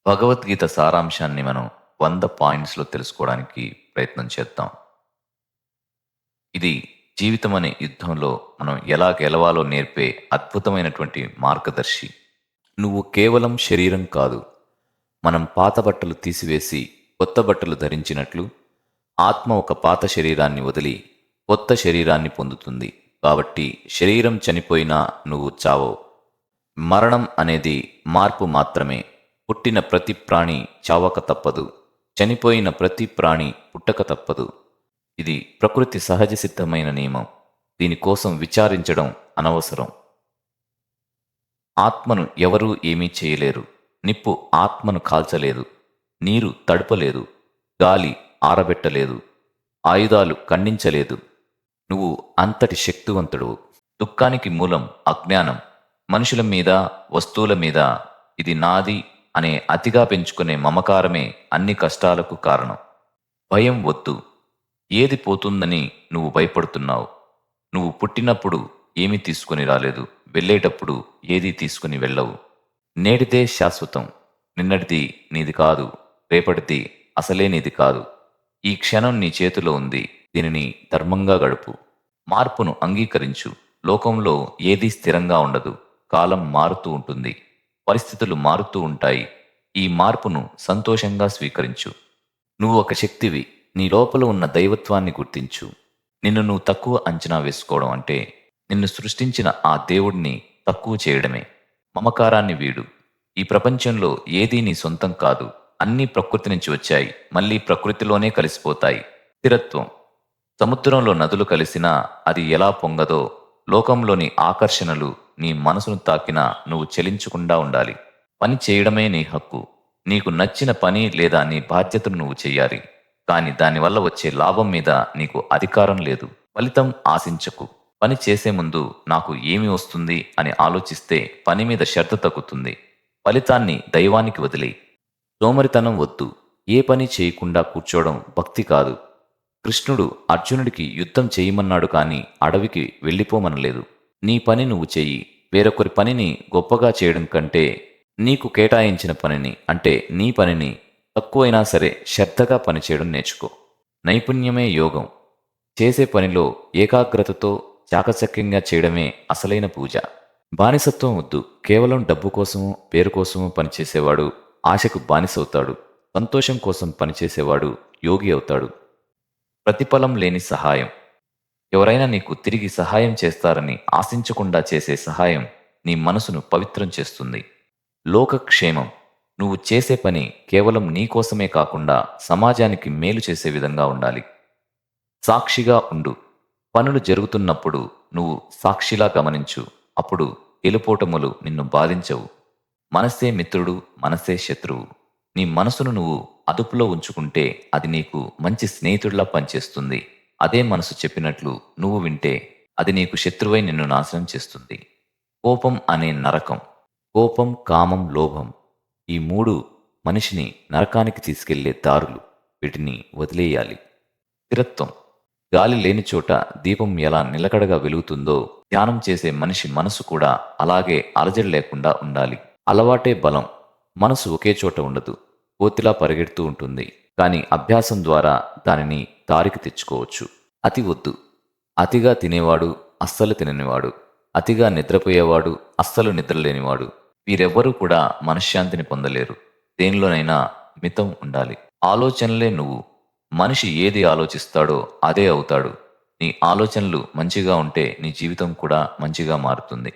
భగవద్గీత సారాంశాన్ని మనం 100 పాయింట్స్‌లో తెలుసుకోవడానికి ప్రయత్నం చేద్దాం. ఇది జీవితం అనే యుద్ధంలో మనం ఎలా గెలవాలో నేర్పే అద్భుతమైనటువంటి మార్గదర్శి. నువ్వు కేవలం శరీరం కాదు. మనం పాత బట్టలు తీసివేసి కొత్త బట్టలు ధరించినట్లు ఆత్మ ఒక పాత శరీరాన్ని వదిలి కొత్త శరీరాన్ని పొందుతుంది. కాబట్టి శరీరం చనిపోయినా నువ్వు చావవు. మరణం అనేది మార్పు మాత్రమే. పుట్టిన ప్రతి ప్రాణి చావక తప్పదు. చనిపోయిన ప్రతి ప్రాణి పుట్టక తప్పదు. ఇది ప్రకృతి సహజ సిద్ధమైన నియమం. దీనికోసం విచారించడం అనవసరం. ఆత్మను ఎవరూ ఏమీ చేయలేరు. నిప్పు ఆత్మను కాల్చలేదు. నీరు తడపలేదు. గాలి ఆరబెట్టలేదు. ఆయుధాలు ఖండించలేదు. నువ్వు అంతటి శక్తివంతుడు. దుఃఖానికి మూలం అజ్ఞానం. మనుషుల మీద, వస్తువుల మీద ఇది నాది అనే అతిగా పెంచుకునే మమకారమే అన్ని కష్టాలకు కారణం. భయం వద్దు. ఏది పోతుందని నువ్వు భయపడుతున్నావు? నువ్వు పుట్టినప్పుడు ఏమీ తీసుకుని రాలేదు. వెళ్ళేటప్పుడు ఏదీ తీసుకుని వెళ్ళవు. నేటిదే శాశ్వతం. నిన్నటిది నీది కాదు. రేపటిది అసలే నీది కాదు. ఈ క్షణం నీ చేతిలో ఉంది. దీనిని ధర్మంగా గడుపు. మార్పును అంగీకరించు. లోకంలో ఏదీ స్థిరంగా ఉండదు. కాలం మారుతూ ఉంటుంది. పరిస్థితులు మారుతూ ఉంటాయి. ఈ మార్పును సంతోషంగా స్వీకరించు. నువ్వు ఒక శక్తివి. నీ లోపల ఉన్న దైవత్వాన్ని గుర్తించు. నిన్ను నువ్వు తక్కువ అంచనా వేసుకోవడం అంటే నిన్ను సృష్టించిన ఆ దేవుడిని తక్కువ చేయడమే. మమకారాన్ని వీడు. ఈ ప్రపంచంలో ఏదీ నీ సొంతం కాదు. అన్నీ ప్రకృతి నుంచి వచ్చాయి. మళ్ళీ ప్రకృతిలోనే కలిసిపోతాయి. స్థిరత్వం. సముద్రంలో నదులు కలిసినా అది ఎలా పొంగదో, లోకంలోని ఆకర్షణలు నీ మనసును తాకినా నువ్వు చెలించకుండా ఉండాలి. పని చేయడమే నీ హక్కు. నీకు నచ్చిన పని లేదా నీ బాధ్యతను నువ్వు చెయ్యాలి. కానీ దానివల్ల వచ్చే లాభం మీద నీకు అధికారం లేదు. ఫలితం ఆశించకు. పని చేసే ముందు నాకు ఏమి వస్తుంది అని ఆలోచిస్తే పని మీద శ్రద్ధ తగ్గుతుంది. ఫలితాన్ని దైవానికి వదిలేయి. సోమరితనం వద్దు. ఏ పని చేయకుండా కూర్చోవడం భక్తి కాదు. కృష్ణుడు అర్జునుడికి యుద్ధం చేయమన్నాడు కానీ అడవికి వెళ్ళిపోమనలేదు. నీ పని నువ్వు చెయ్యి. వేరొకరి పనిని గొప్పగా చేయడం కంటే నీకు కేటాయించిన పనిని అంటే నీ పనిని తక్కువైనా సరే శ్రద్ధగా పనిచేయడం నేర్చుకో. నైపుణ్యమే యోగం. చేసే పనిలో ఏకాగ్రతతో చాకచక్యంగా చేయడమే అసలైన పూజ. బానిసత్వం వద్దు. కేవలం డబ్బు కోసమో పేరు కోసమో పనిచేసేవాడు ఆశకు బానిసవుతాడు. సంతోషం కోసం పనిచేసేవాడు యోగి అవుతాడు. ప్రతిఫలం లేని సహాయం. ఎవరైనా నీకు తిరిగి సహాయం చేస్తారని ఆశించకుండా చేసే సహాయం నీ మనసును పవిత్రం చేస్తుంది. లోకక్షేమం. నువ్వు చేసే పని కేవలం నీ కోసమే కాకుండా సమాజానికి మేలు చేసే విధంగా ఉండాలి. సాక్షిగా ఉండు. పనులు జరుగుతున్నప్పుడు నువ్వు సాక్షిలా గమనించు. అప్పుడు గెలుపోటములు నిన్ను బాధించవు. మనస్సే మిత్రుడు, మనస్సే శత్రువు. నీ మనసును నువ్వు అదుపులో ఉంచుకుంటే అది నీకు మంచి స్నేహితుడిలా పనిచేస్తుంది. అదే మనసు చెప్పినట్లు నువ్వు వింటే అది నీకు శత్రువై నిన్ను నాశనం చేస్తుంది. కోపం అనే నరకం. కోపం, కామం, లోభం ఈ మూడు మనిషిని నరకానికి తీసుకెళ్లే దారులు. వీటిని వదిలేయాలి. స్థిరత్వం. గాలి లేని చోట దీపం ఎలా నిలకడగా వెలుగుతుందో ధ్యానం చేసే మనిషి మనసు కూడా అలాగే అలజడి లేకుండా ఉండాలి. అలవాటే బలం. మనసు ఒకే చోట ఉండదు. కోతిలా పరిగెడుతూ ఉంటుంది. కానీ అభ్యాసం ద్వారా దానిని దారికి తెచ్చుకోవచ్చు. అతి వద్దు. అతిగా తినేవాడు అస్సలు తిననివాడు. అతిగా నిద్రపోయేవాడు అస్సలు నిద్రలేనివాడు. వీరెవ్వరూ కూడా మనశ్శాంతిని పొందలేరు. దేనిలోనైనా మితం ఉండాలి. ఆలోచనలే నువ్వు. మనిషి ఏది ఆలోచిస్తాడో అదే అవుతాడు. నీ ఆలోచనలు మంచిగా ఉంటే నీ జీవితం కూడా మంచిగా మారుతుంది.